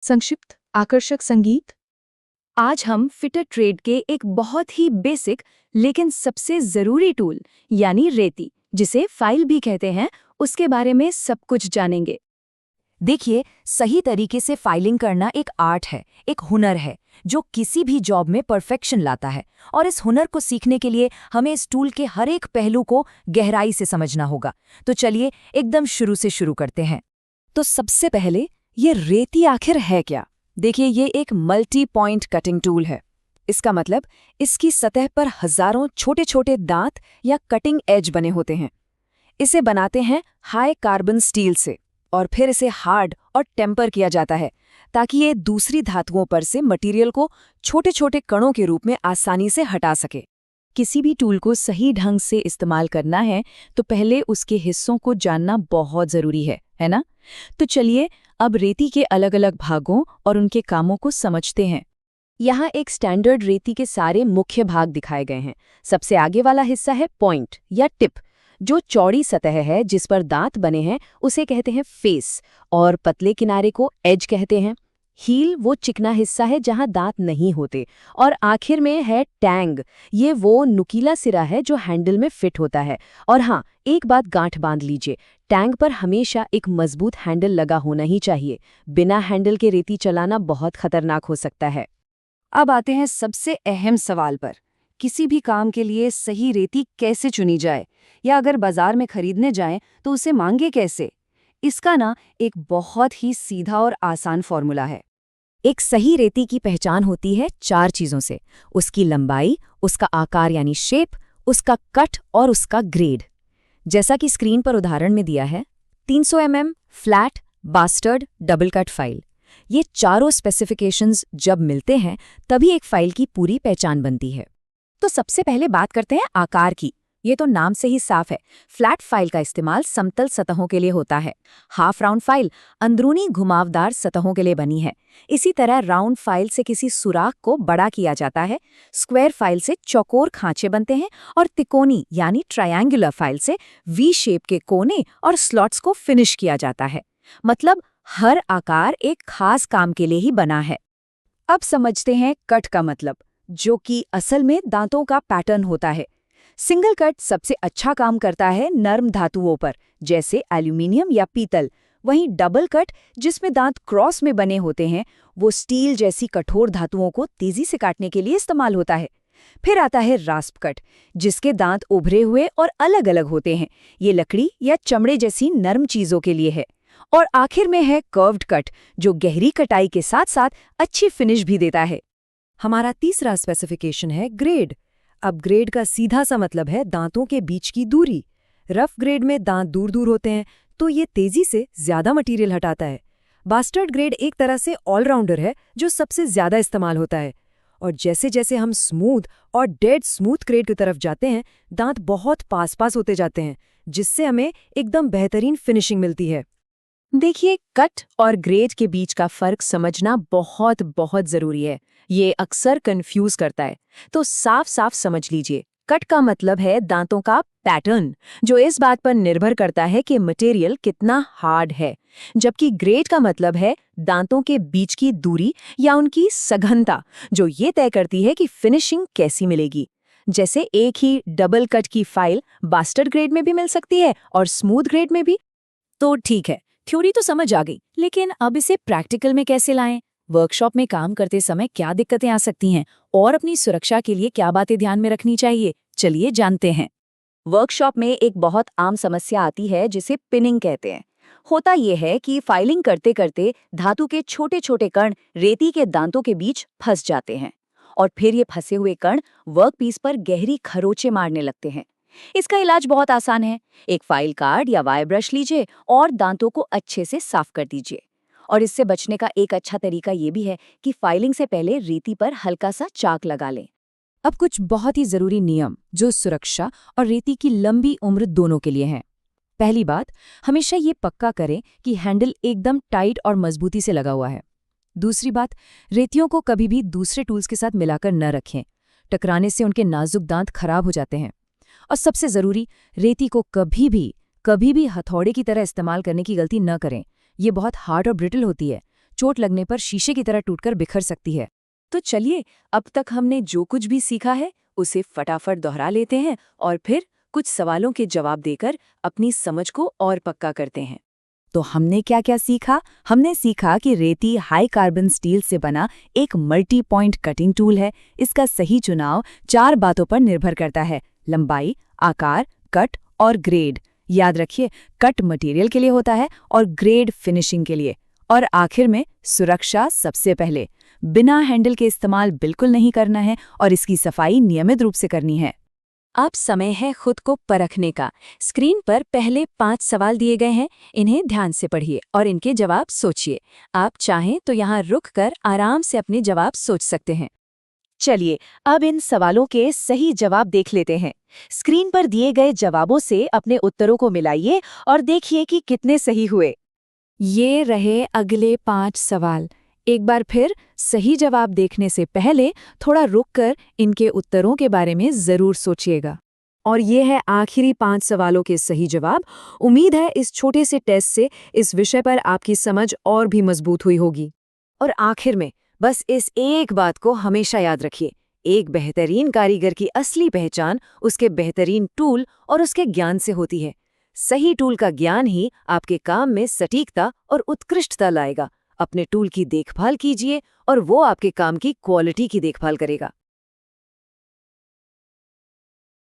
संक्षिप्त आकर्षक संगीत। आज हम फिटर ट्रेड के एक बहुत ही बेसिक लेकिन सबसे ज़रूरी टूल यानी रेती, जिसे फाइल भी कहते हैं, उसके बारे में सब कुछ जानेंगे। देखिए, सही तरीके से फाइलिंग करना एक आर्ट है, एक हुनर है जो किसी भी जॉब में परफेक्शन लाता है। और इस हुनर को सीखने के लिए हमें इस टूल के हर एक पहलू को गहराई से समझना होगा। तो चलिए एकदम शुरू से शुरू करते हैं। तो सबसे पहले, ये रेती आखिर है क्या? देखिए, ये एक मल्टी पॉइंट कटिंग टूल है। इसका मतलब इसकी सतह पर हजारों छोटे छोटे दांत या कटिंग एज बने होते हैं। इसे बनाते हैं हाई कार्बन स्टील से और फिर इसे हार्ड और टेम्पर किया जाता है ताकि ये दूसरी धातुओं पर से मटेरियल को छोटे छोटे कणों के रूप में आसानी से हटा सके। किसी भी टूल को सही ढंग से इस्तेमाल करना है तो पहले उसके हिस्सों को जानना बहुत ज़रूरी है ना? तो चलिए अब रेती के अलग अलग भागों और उनके कामों को समझते हैं। यहाँ एक स्टैंडर्ड रेती के सारे मुख्य भाग दिखाए गए हैं। सबसे आगे वाला हिस्सा है पॉइंट या टिप, जो चौड़ी सतह है जिस पर दांत बने हैं, उसे कहते हैं फेस, और पतले किनारे को एज कहते हैं। हील वो चिकना हिस्सा है जहां दांत नहीं होते, और आखिर में है टैंग। ये वो नुकीला सिरा है जो हैंडल में फिट होता है। और हाँ, एक बात गांठ बांध लीजिए, टैंग पर हमेशा एक मजबूत हैंडल लगा होना ही चाहिए। बिना हैंडल के रेती चलाना बहुत खतरनाक हो सकता है। अब आते हैं सबसे अहम सवाल पर, किसी भी काम के लिए सही रेती कैसे चुनी जाए, या अगर बाजार में खरीदने जाएं तो उसे मांगे कैसे? इसका ना एक बहुत ही सीधा और आसान फॉर्मूला है। एक सही रेती की पहचान होती है 4 चीजों से: उसकी लंबाई, उसका आकार यानी शेप, उसका कट और उसका ग्रेड। जैसा कि स्क्रीन पर उदाहरण में दिया है, 300 mm flat, bastard, double cut file. ये चारों स्पेसिफिकेशंस जब मिलते हैं तभी एक फाइल की पूरी पहचान बनती है। तो सबसे पहले बात करते हैं आकार की। ये तो नाम से ही साफ है, फ्लैट फाइल का इस्तेमाल समतल सतहों के लिए होता है। हाफ राउंड फाइल अंदरूनी घुमावदार सतहों के लिए बनी है। इसी तरह राउंड फाइल से किसी सुराख को बड़ा किया जाता है, स्क्वायर फाइल से चौकोर खांचे बनते हैं, और तिकोनी यानी ट्रायंगुलर फाइल से वी शेप के कोने और स्लॉट्स को फिनिश किया जाता है। मतलब हर आकार एक खास काम के लिए ही बना है। अब समझते हैं कट का मतलब, जो कि असल में दांतों का पैटर्न होता है। सिंगल कट सबसे अच्छा काम करता है नर्म धातुओं पर, जैसे एल्यूमिनियम या पीतल। वहीं डबल कट, जिसमें दांत क्रॉस में बने होते हैं, वो स्टील जैसी कठोर धातुओं को तेजी से काटने के लिए इस्तेमाल होता है। फिर आता है रास्प कट, जिसके दांत उभरे हुए और अलग अलग होते हैं। ये लकड़ी या चमड़े जैसी नर्म चीजों के लिए है। और आखिर में है कर्व्ड कट, जो गहरी कटाई के साथ साथ अच्छी फिनिश भी देता है। हमारा तीसरा स्पेसिफिकेशन है ग्रेड। अब ग्रेड का सीधा सा मतलब है दांतों के बीच की दूरी। रफ ग्रेड में दांत दूर दूर होते हैं, तो ये तेजी से ज्यादा मटेरियल हटाता है। बास्टर्ड ग्रेड एक तरह से ऑलराउंडर है, जो सबसे ज्यादा इस्तेमाल होता है। और जैसे जैसे हम स्मूथ और डेड स्मूथ ग्रेड की तरफ जाते हैं, दांत बहुत पास पास होते जाते हैं, जिससे हमें एकदम बेहतरीन फिनिशिंग मिलती है। देखिए, कट और ग्रेड के बीच का फर्क समझना बहुत बहुत जरूरी है। ये अक्सर कंफ्यूज करता है। तो साफ साफ समझ लीजिए, कट का मतलब है दांतों का पैटर्न, जो इस बात पर निर्भर करता है कि मटेरियल कितना हार्ड है। जबकि ग्रेड का मतलब है दांतों के बीच की दूरी या उनकी सघनता, जो ये तय करती है कि फिनिशिंग कैसी मिलेगी। जैसे एक ही डबल कट की फाइल बास्टर्ड ग्रेड में भी मिल सकती है और स्मूथ ग्रेड में भी। तो ठीक है, थ्योरी तो समझ आ गई, लेकिन अब इसे प्रैक्टिकल में कैसे लाएं? वर्कशॉप में काम करते समय क्या दिक्कतें आ सकती हैं, और अपनी सुरक्षा के लिए क्या बातें ध्यान में रखनी चाहिए? चलिए जानते हैं। वर्कशॉप में एक बहुत आम समस्या आती है जिसे पिनिंग कहते हैं। होता यह है कि फाइलिंग करते करते धातु के छोटे छोटे कण रेती के दांतों के बीच फंस जाते हैं, और फिर ये फंसे हुए कण वर्कपीस पर गहरी खरोंचें मारने लगते हैं। इसका इलाज बहुत आसान है। एक फाइल कार्ड या वायर ब्रश लीजिए और दांतों को अच्छे से साफ कर दीजिए। और इससे बचने का एक अच्छा तरीका ये भी है कि फाइलिंग से पहले रेती पर हल्का सा चाक लगा लें। अब कुछ बहुत ही जरूरी नियम जो सुरक्षा और रेती की लंबी उम्र दोनों के लिए हैं। पहली बात, हमेशा ये पक्का करें कि हैंडल एकदम टाइट और मजबूती से लगा हुआ है। दूसरी बात, रेतियों को कभी भी दूसरे टूल्स के साथ मिलाकर न रखें। टकराने से उनके नाजुक दांत खराब हो जाते हैं। और सबसे जरूरी, रेती को कभी भी हथौड़े की तरह इस्तेमाल करने की गलती न करें। ये बहुत हार्ड और ब्रिटल होती है। चोट लगने पर शीशे की तरह टूटकर बिखर सकती है। तो चलिए, अब तक हमने जो कुछ भी सीखा है उसे फटाफट दोहरा लेते हैं और फिर कुछ सवालों के जवाब देकर अपनी समझ को और पक्का करते हैं। तो हमने क्या क्या सीखा? हमने सीखा कि रेती हाई कार्बन स्टील से बना एक मल्टी पॉइंट कटिंग टूल है। इसका सही चुनाव 4 बातों पर निर्भर करता है: लंबाई, आकार, कट और ग्रेड। याद रखिए, कट मटेरियल के लिए होता है और ग्रेड फिनिशिंग के लिए। और आखिर में सुरक्षा सबसे पहले। बिना हैंडल के इस्तेमाल बिल्कुल नहीं करना है और इसकी सफाई नियमित रूप से करनी है। अब समय है खुद को परखने का। स्क्रीन पर पहले 5 सवाल दिए गए हैं, इन्हें ध्यान से पढ़िए और इनके जवाब सोचिए। आप चाहें तो यहाँ रुककर आराम से अपने जवाब सोच सकते हैं। चलिए, अब इन सवालों के सही जवाब देख लेते हैं। स्क्रीन पर दिए गए जवाबों से अपने उत्तरों को मिलाइए और देखिए कि कितने सही हुए। ये रहे अगले 5 सवाल। एक बार फिर सही जवाब देखने से पहले थोड़ा रुककर इनके उत्तरों के बारे में जरूर सोचिएगा। और ये है आखिरी 5 सवालों के सही जवाब। उम्मीद है इस छोटे से टेस्ट से इस विषय पर आपकी समझ और भी मजबूत हुई होगी। और आखिर में बस इस एक बात को हमेशा याद रखिए, एक बेहतरीन कारीगर की असली पहचान उसके बेहतरीन टूल और उसके ज्ञान से होती है। सही टूल का ज्ञान ही आपके काम में सटीकता और उत्कृष्टता लाएगा। अपने टूल की देखभाल कीजिए और वो आपके काम की क्वालिटी की देखभाल करेगा।